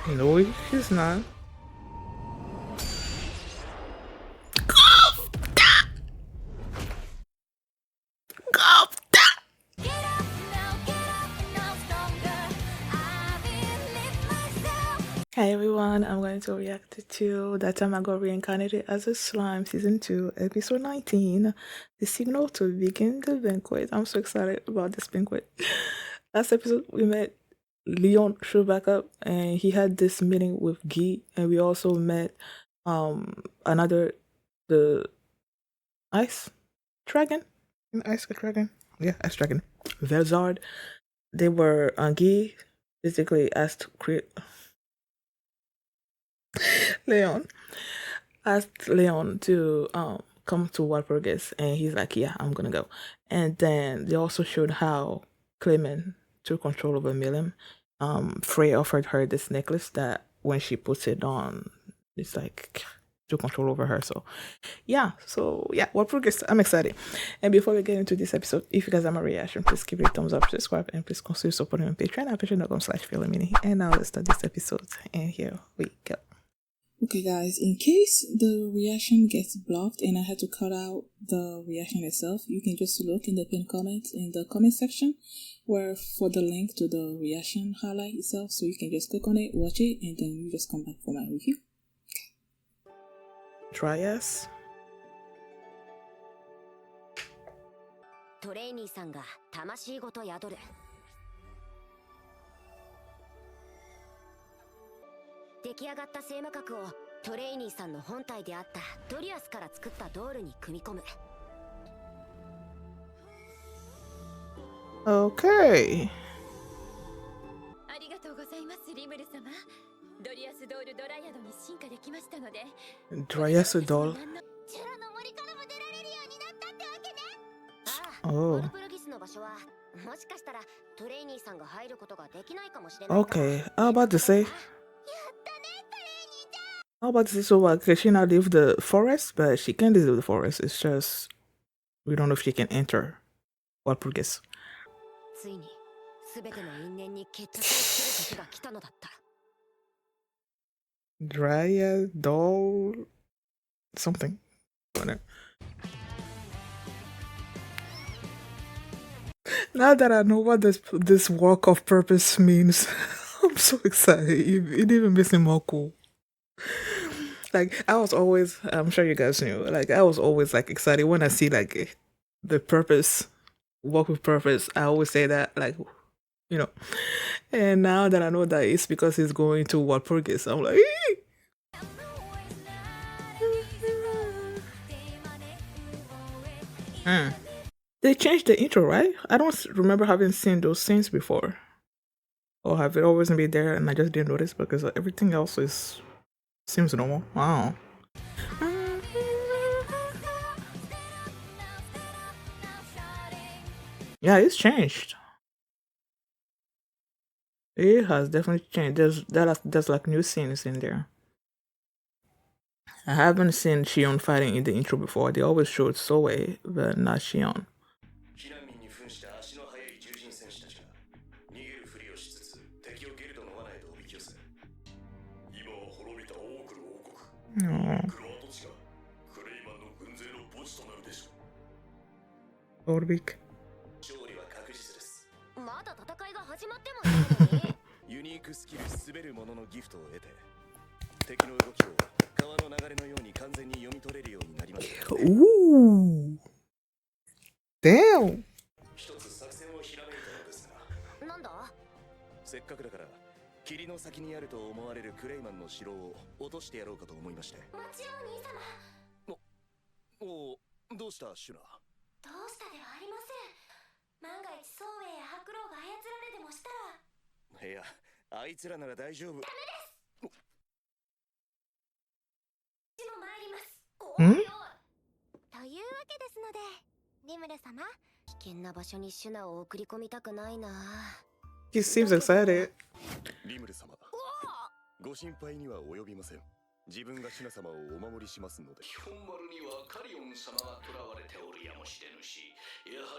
No, he's not. Gobta! Hi everyone, I'm going to react to That Time I Got Reincarnated as a Slime Season 2, Episode 19, The Signal to Begin the Banquet. I'm so excited about this banquet. Last episode, we met Leon show back up and he had this meeting with Guy, and we also met the Ice Dragon? Ice Dragon? Yeah, Ice Dragon. Verzard. They were, Guy basically asked to create... Leon asked Leon to come to Walpurgis, and he's like, yeah, I'm gonna go. And then they also showed how Clement took control over Milim. Frey offered her this necklace that when she puts it on, it's like took control over her. So yeah, Walpurgis, I'm excited. And before we get into this episode, if you guys have my reaction, please give it a thumbs up, subscribe, and please consider supporting me on Patreon at patreon.com/philomini. And now let's start this episode, and here we go. Okay guys, in case the reaction gets blocked and I had to cut out the reaction itself, you can just look in the pinned comment in the comment section where for the link to the reaction highlight itself, so you can just click on it, watch it, and then you just come back for my review. Dryad. トレイニーさんが魂ごと宿る。出来上がった聖魔核をトレイニーさんの本体であったドリアスから作ったドールに組み込む。Okay. ありがとうございます、リムル様。ドリアスドールドライアドに進化できましたので。Dryad doll. チュラの森からも出られるようになったってわけね。ああ、 Oh. オルプルギスの場所はもしかしたらトレイニーさんが入ることができないかもしれない。 Okay, I was about to say. So what? Can she not leave the forest? But she can leave the forest. It's just we don't know if she can enter Walpurgis. ついに全ての因縁に決着をつける時が来たのだった。 Dryad doll something. Now that I know what this walk of purpose means, I'm so excited. It even makes me more cool. Like I was always, I'm sure you guys knew, like I was always like excited when I see like the purpose, walk with purpose. I always say that, like, you know. And now that I know that it's because he's going to Walpurgis, I'm like, ee! They changed the intro, right? I don't remember having seen those scenes before. Or have it always been there and I just didn't notice because everything else seems normal. Wow. Yeah, it's changed. It has definitely changed. There's like new scenes in there. I haven't seen Shion fighting in the intro before. They always showed Soe, but not Shion. Orbic. まだ戦いが始まってもないのに。ユニークスキル滑るもののギフトを得て敵の動きを川の流れのように完全に読み取れるようになりました。Ooh. Damn. 一つ作戦をひらめいたのですが。なんだ？せっかくだから霧の先にあると思われるクレイマンの城を落としてやろうかと思いまして。もちろん兄様。お、どうしたシュナ？どうしたではありません。万が一宗兵衛や白狼が操られでもしたら。いや、あいつらなら大丈夫。ダメです。私も参ります。ん？というわけですので、リムル様、危険な場所にシュナを送り込みたくないな。He seems excited. リムル様、ご心配には及びません。自分がシュナ様をお守りしますので。基本丸にはカリオン様が囚われておるやもしれぬし。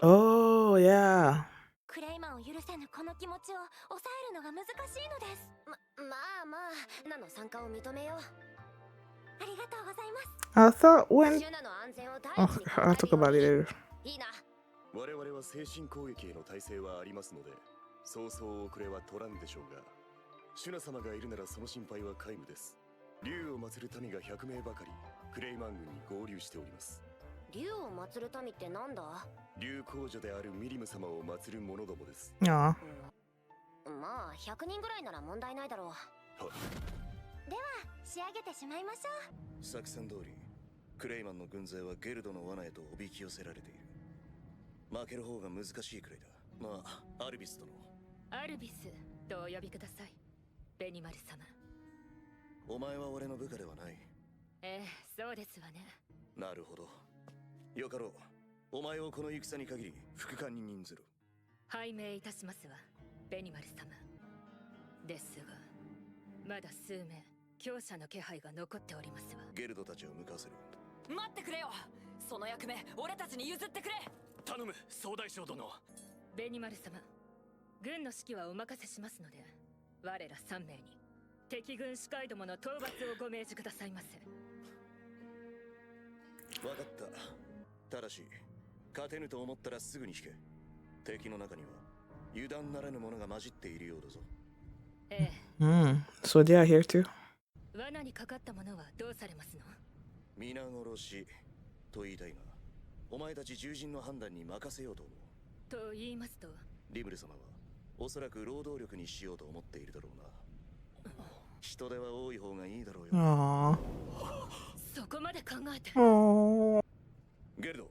Oh, yeah. クレイマンを許せぬこの気持ちを抑えるのが難しいのです。まあゃまあナの参加を認めよう。ありがとうございます。 I thought when シュナの安全を第 oh 一に考 I'll え talk るよう about に it later. いいな。我々は精神攻撃への耐性はありますので、そうそう遅れは取らんでしょうが、シュナ様がいるならその心配は皆無です。竜を祀る民が100名ばかりクレイマン軍に合流しております。竜を祀る民ってなんだ？竜皇女であるミリム様を祀る者どもです。Aw. まあ100人ぐらいなら問題ないだろう。では仕上げてしまいましょう。作戦通りクレイマンの軍勢はゲルドの罠へとおびき寄せられている。負ける方が難しいくらいだ。まあアルビス殿。アルビスとお呼びください、ベニマル様。お前は俺の部下ではない。ええ、そうですわね。なるほど。よかろう。お前をこの戦に限り副官に任ずる。拝命いたしますわ、ベニマル様。ですがまだ数名強者の気配が残っておりますわ。ゲルドたちを向かわせる。待ってくれよ。その役目俺たちに譲ってくれ。頼む総大将殿。ベニマル様、軍の指揮はお任せしますので、我ら3名に敵軍司会どもの討伐をご命じくださいませ。わかった。ただし勝てぬと思ったらすぐに引け。敵の中には油断ならぬ者が混じっているようだぞ。ええ。So they are here too. 罠にかかった者はどうされますの？皆殺しと言いたいが、お前たち獣人の判断に任せようと思う。と言いますと？リムル様はおそらく労働力にしようと思っているだろうな。人手は多い方がいいだろうよ。Aww. そこまで考えて。Aww. ゲルド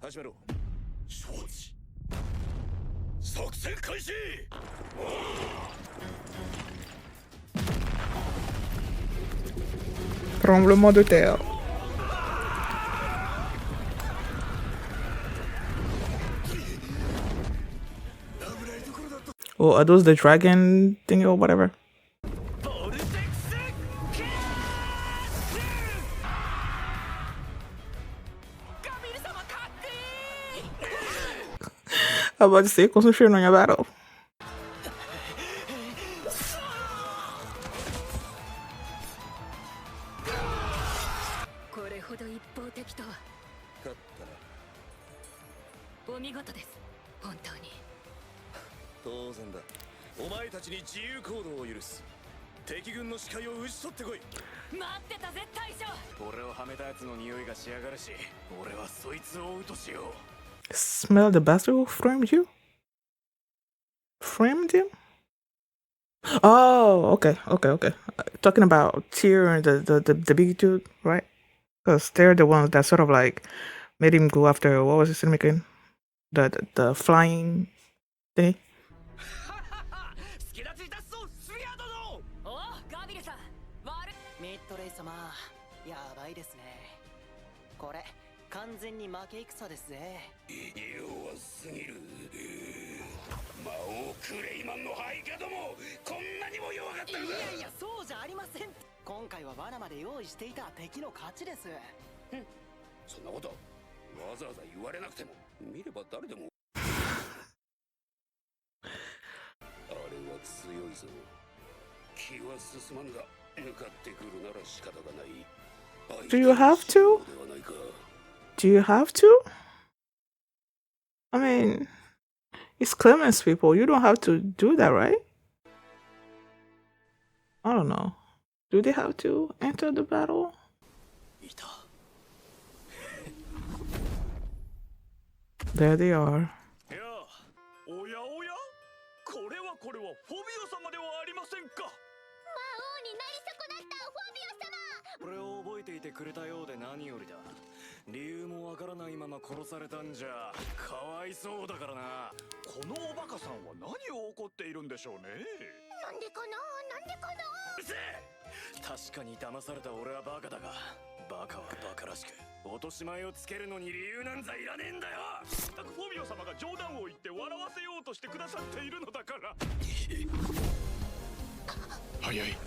始めろ。承知。作戦開始。Tremblement de terre. Oh, are those the dragon thing or whatever? I'm about to say, concentrate on your battle. Smell the bastard who framed you? Framed him? Oh, okay. Talking about Tyr and the big dude, right? Because they're the ones that sort of like made him go after, what was his name again? The flying thing. 完全に負け戦ですぜ。弱すぎる。魔王クレイマンの配下ども、こんなにも弱かったのか。いやそうじゃありません。今回は罠まで用意していた敵の勝ちです。そんなことわざわざ言われなくても見れば誰でも。あれは強いぞ。気は進まんが、向かってくるなら仕方がない。Do you have to? Do you have to? I mean, it's Clement's people. You don't have to do that, right? I don't know. Do they have to enter the battle? There they are. おやおや、これはフォビオ様ではありませんか。魔王になり損なったフォビオ様。これを覚えていてくれたようで何よりだ。理由もわからないまま殺されたんじゃかわいそうだからな。このおバカさんは何を怒っているんでしょうね。なんでかな。うるせえ。確かに騙された俺はバカだが、バカはバカらしく落とし前をつけるのに理由なんざいらねえんだよ。フォビオ様が冗談を言って笑わせようとしてくださっているのだから。早い。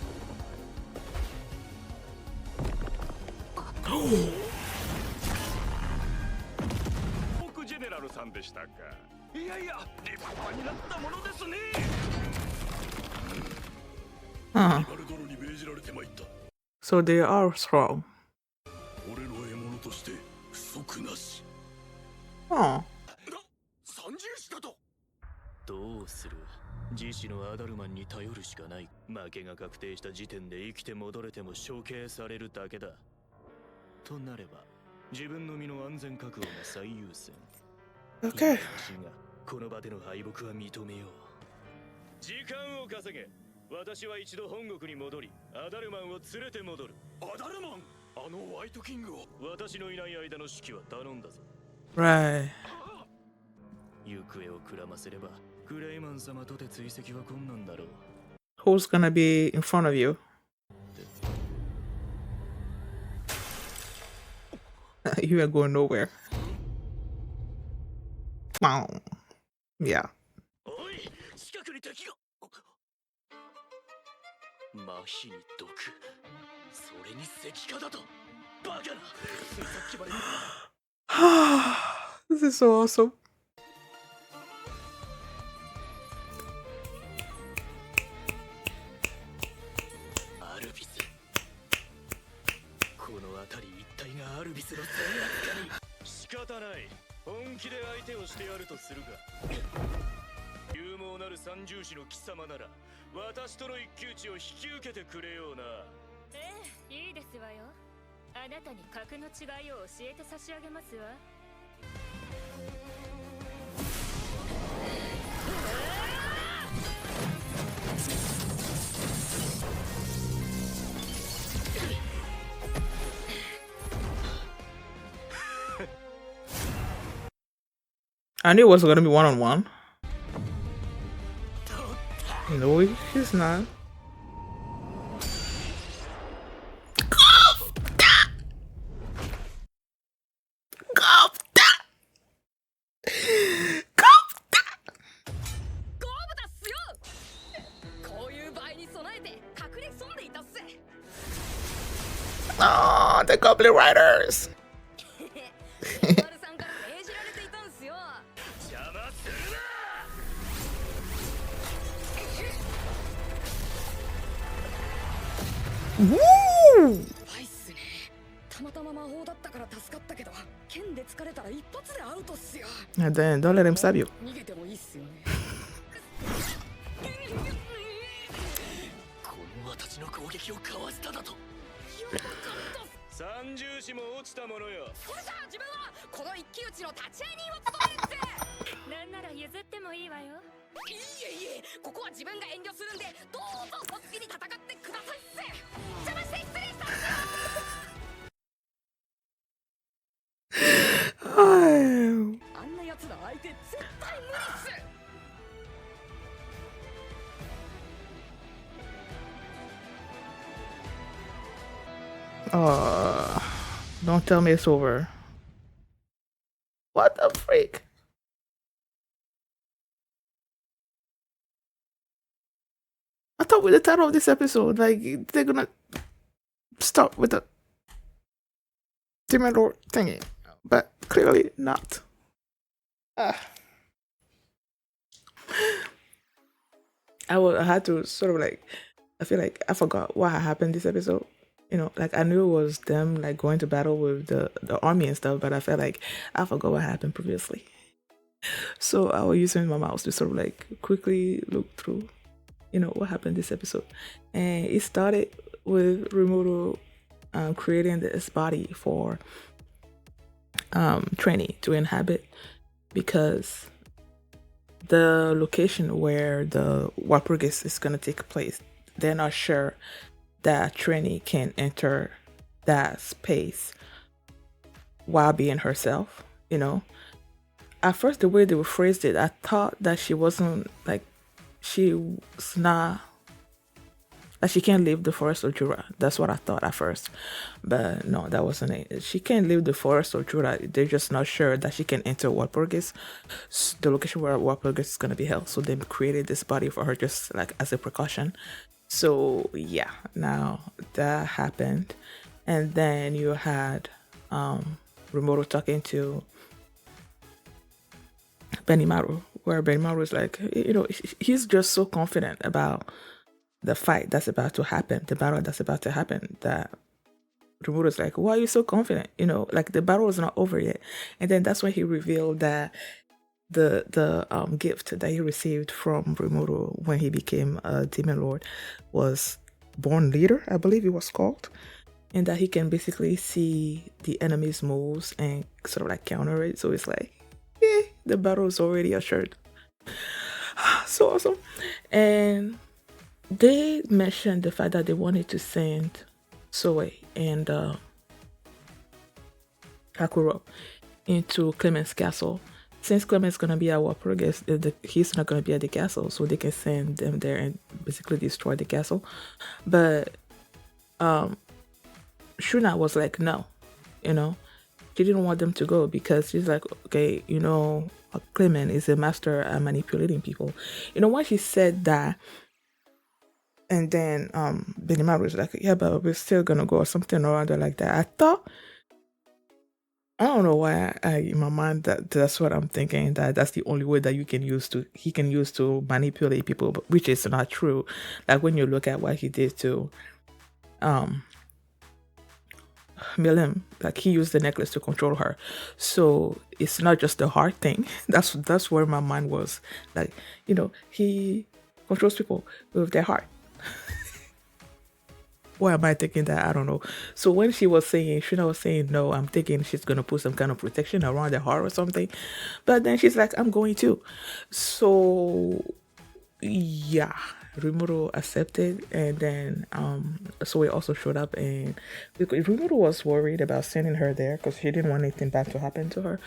僕ジェネラルさんでしたか。いやいや、立派になったものですね。リバルド So they are strong. 俺の獲物として不足なし。 Oh. 三重視だと。どうする？自死のアダルマンに頼るしかない。負けが確定した時点で生きて戻れても処刑されるだけだ。となれば、自分の身の安全確保が最優先。Okay. 私がこの場での敗北は認めよう。時間を稼げ。私は一度本国に戻り、アダルマンを連れて戻る。アダルマン、あのホワイトキングを。私のいない間の指揮は頼んだぞ。Right. 行方をくらませれば、クレイマン様とて追跡は困難だろう。 Who's gonna be in front of you? You are going nowhere. Wow. Yeah. おい、近くに敵が。麻痺に毒、それに石化だと。バカな。さっきまで。This is so awesome. アルビス。この辺り一帯がアルビスの戦略家に。仕方ない。本気で相手をしてやるとするか。勇猛なる三重士の貴様なら、私との一騎打ちを引き受けてくれような。ええ、いいですわよ。あなたに格の違いを教えて差し上げますわ。I knew it was gonna be one-on-one. No, he's not. Gobta! Gobta! ゴブだっすよ。こういう場合に備えて隠れ潜んでいたっす。Oh, the Goblin Riders! マルさんから命じられていたんすよ。邪魔するな。 Woo! はいっすね。たまたま魔法だったから助かったけど、剣で疲れたら一発でアウトっすよ。 And then don't let him stab you. 逃げてもいいっすよね。この私の攻撃をかわしただと。三重士も落ちたものよ。それじゃあ自分はこの一騎打ちの立ち会い人を務めるって。なんなら譲ってもいいわよ。いえいえ、ここは自分が遠慮するんで、どうぞお好きに戦ってくださいっす。邪魔して失礼したっすよ。 あんなやつら相手絶対無理っす。 Don't tell me it's over. What the freak? I thought with the title of this episode, like, they're gonna start with the Demon Lord thingy, but clearly not. I had to sort of like, I feel like I forgot what had happened this episode. You know, like I knew it was them like going to battle with the army and stuff, but I felt like I forgot what happened previously. So I was using my mouse to sort of like quickly look through, you know, what happened this episode. And it started with Rimuru creating this body for Trainee to inhabit, because the location where the Walpurgis is going to take place, they're not sure that Trainee can enter that space while being herself, you know. At first, the way they phrased it, I thought that she wasn't like, she was not, that she can't leave the forest of Jura. That's what I thought at first. But no, that wasn't it. She can't leave the forest of Jura. They're just not sure that she can enter Walpurgis, the location where Walpurgis is going to be held. So they created this body for her just like as a precaution. So yeah, now that happened. And then you had Rimuru talking to Benimaru, where Benimaru is like, you know, he's just so confident about the fight that's about to happen, the battle that's about to happen, that Rimuru's like, why are you so confident? You know, like the battle is not over yet. And then that's when he revealed that the gift that he received from Rimuru when he became a demon lord was Born Leader, I believe it was called, and that he can basically see the enemy's moves and sort of like counter it. So it's like, yeah, the battle is already assured. So awesome. And they mentioned the fact that they wanted to send Soe and Hakuro into Clement's castle. Since Clement's gonna be at Walpurgis, he's not gonna be at the castle, so they can send them there and basically destroy the castle. But Shuna was like, no, you know, she didn't want them to go because she's like, okay, you know, Clement is a master at manipulating people. You know, when she said that, and then Benimaru was like, yeah, but we're still gonna go or something or other like that. I thought, I don't know why in my mind that's what I'm thinking, that that's the only way that he can use to manipulate people, but which is not true. Like when you look at what he did to Milim, like he used the necklace to control her. So it's not just the heart thing. That's where my mind was. Like, you know, he controls people with their heart. Why am I thinking that? I don't know. So when Shuna was saying no, I'm thinking she's gonna put some kind of protection around the heart or something. But then she's like, I'm going to. So yeah, Rimuru accepted, and then so we also showed up, and because Rimuru was worried about sending her there because she didn't want anything bad to happen to her.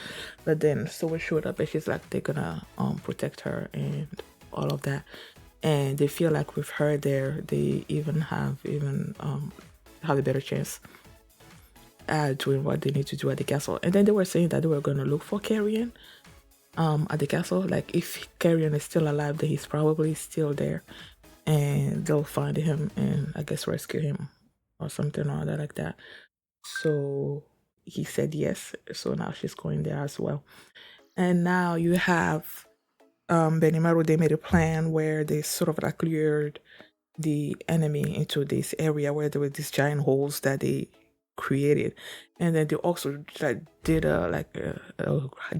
But then so we showed up, and she's like, they're gonna protect her and all of that. And they feel like with her there, they have a better chance at doing what they need to do at the castle. And then they were saying that they were gonna look for Carrion at the castle. Like if Carrion is still alive, then he's probably still there, and they'll find him and I guess rescue him or something or other like that. So he said yes. So now she's going there as well. And now you have Benimaru. They made a plan where they sort of like lured the enemy into this area where there were these giant holes that they created, and then they also like did a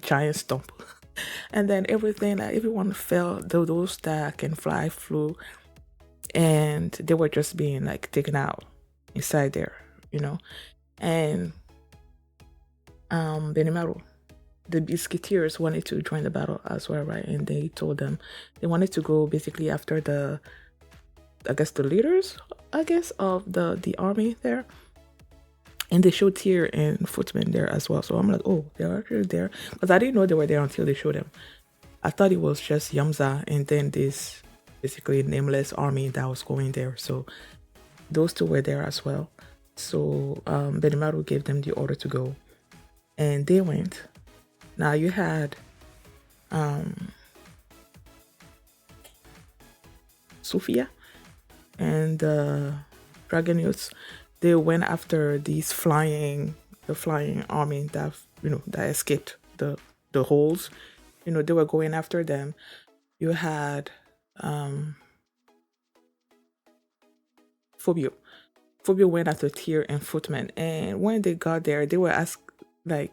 giant stump, and then everyone fell. Those that can fly flew, and they were just being like taken out inside there, you know. And Benimaru, the beastketeers wanted to join the battle as well, right? And they told them they wanted to go basically after the leaders, of the army there. And they showed Tyr and Footman there as well. So I'm like, oh, they're actually there. Because I didn't know they were there until they showed them. I thought it was just Yamza and then this basically nameless army that was going there. So those two were there as well. So Benimaru gave them the order to go. And they went. Now you had Suphia and the dragonnewts. They went after the flying army that escaped the holes. You know, they were going after them. You had Phobio. Phobio went after Tyr and Footman, and when they got there, they were asked like,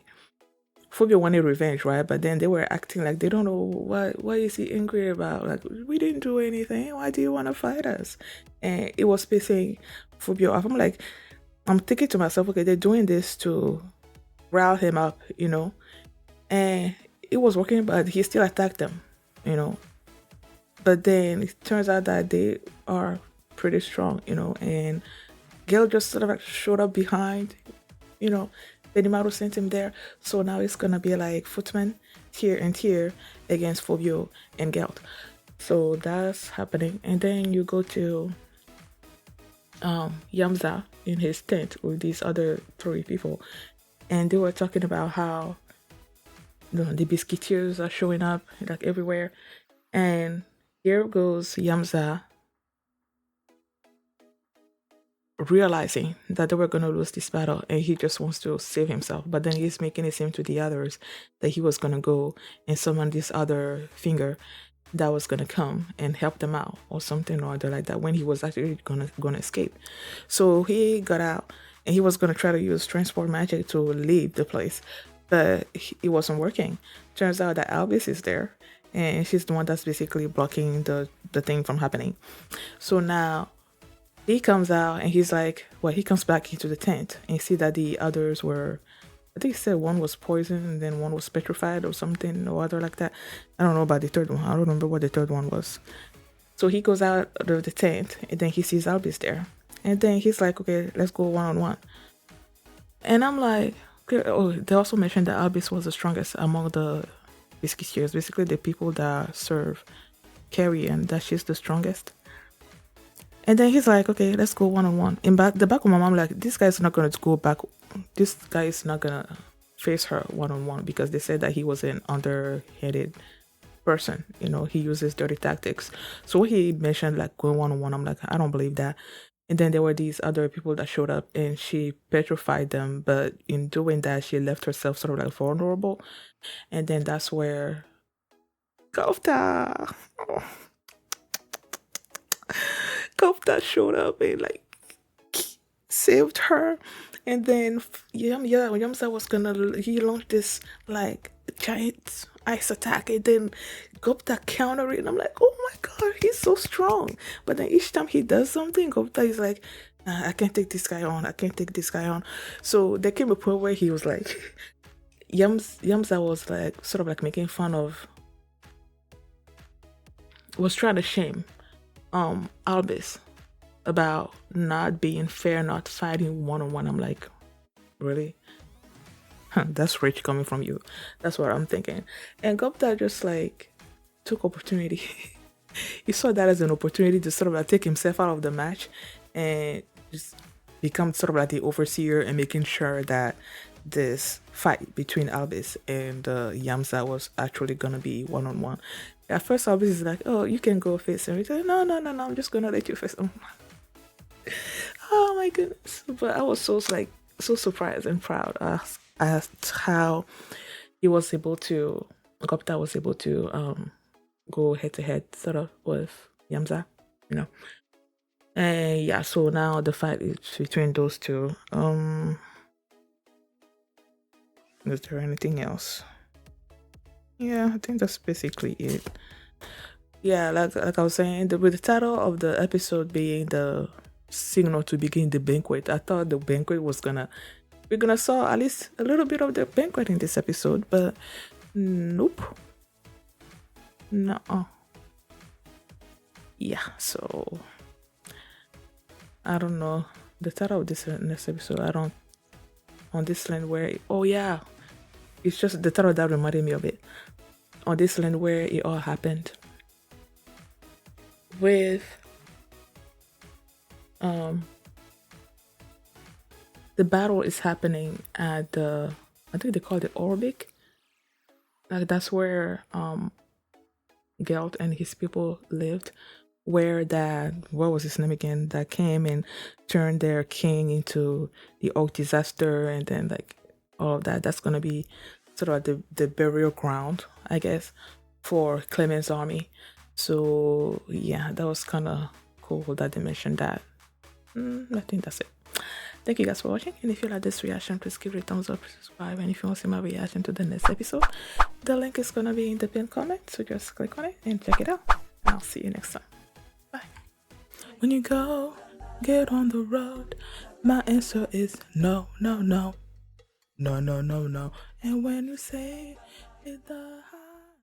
Phobio wanted revenge, right? But then they were acting like they don't know what is he angry about. Like, we didn't do anything. Why do you want to fight us? And it was pissing Phobio off. I'm thinking to myself, okay, they're doing this to rile him up, you know. And it was working, but he still attacked them, you know. But then it turns out that they are pretty strong, you know. And Gale just sort of like showed up behind, you know. Benimaru sent him there, so now it's gonna be like Footman, Tyr against Phobio and Gelt. So that's happening, and then you go to Yamza in his tent with these other 3 people, and they were talking about how the beastketeers are showing up like everywhere, and here goes Yamza realizing that they were going to lose this battle, and he just wants to save himself. But then he's making it seem to the others that he was going to go and summon this other finger that was gonna come and help them out or something or other like that when he was actually gonna escape. So he got out and he was gonna try to use transport magic to leave the place, but it wasn't working. Turns out that Albis is there and she's the one that's basically blocking the thing from happening. So now he comes out and he's like, well, he comes back into the tent and see that the others were, I think he said one was poisoned and then one was petrified or something or other like that. I don't know about the third one. I don't remember what the third one was. So he goes out of the tent and then he sees Albis there. And then he's like, okay, let's go one-on-one. And I'm like, okay. Oh, they also mentioned that Albis was the strongest among the beastketeers, basically the people that serve carrion, that she's the strongest. And then he's like, okay, let's go one-on-one. In the back of my mom, like, this guy's not going to go back. This guy is not going to face her one-on-one because they said that he was an underhanded person. You know, he uses dirty tactics. So when he mentioned, like, going one-on-one, I'm like, I don't believe that. And then there were these other people that showed up and she petrified them. But in doing that, she left herself sort of like vulnerable. And then that's where Gobta... Oh. Gobta showed up and like saved her, and then Yamza was he launched this like giant ice attack, and then Gobta countered it, and I'm like, oh my god, he's so strong. But then each time he does something, Gobta is like, nah, I can't take this guy on. So there came a point where he was like, Yamza was like sort of like making fun of, was trying to shame Albis about not being fair, not fighting one-on-one. I'm like, really? That's rich coming from you. That's what I'm thinking. And Gobta just like took opportunity. He saw that as an opportunity to sort of like take himself out of the match and just become sort of like the overseer and making sure that this fight between Albis and Yamza was actually gonna be one-on-one. At first, Albis is like, "Oh, you can go face him." He's like, "No, I'm just gonna let you face him." Oh my goodness! But I was so surprised and proud at how he was able to, Gobta was able to go head to head sort of with Yamza, you know. And yeah, so now the fight is between those two. Is there anything else? Yeah, I think that's basically it. Yeah, like I was saying, with the title of the episode being the signal to begin the banquet, I thought the banquet was we're gonna saw at least a little bit of the banquet in this episode, but nope. No. Yeah, so I don't know the title of this next episode. I don't on this land where it's just the title that reminded me of it. On this land where it all happened, with the battle is happening at the, I think they call it Orbic. Like that's where Gelt and his people lived. Where what was his name again? That came and turned their king into the oak disaster, and then like all of that. That's gonna be sort of like the burial ground, I guess, for Clement's army. So yeah, that was kind of cool that they mentioned that. I think that's it. Thank you guys for watching, and if you like this reaction, please give it a thumbs up, subscribe, and if you want to see my reaction to the next episode, the link is gonna be in the pinned comment, so just click on it and check it out, and I'll see you next time. Bye. When you go, get on the road, my answer is no, no, no. No, no, no, no. And when you say it's the high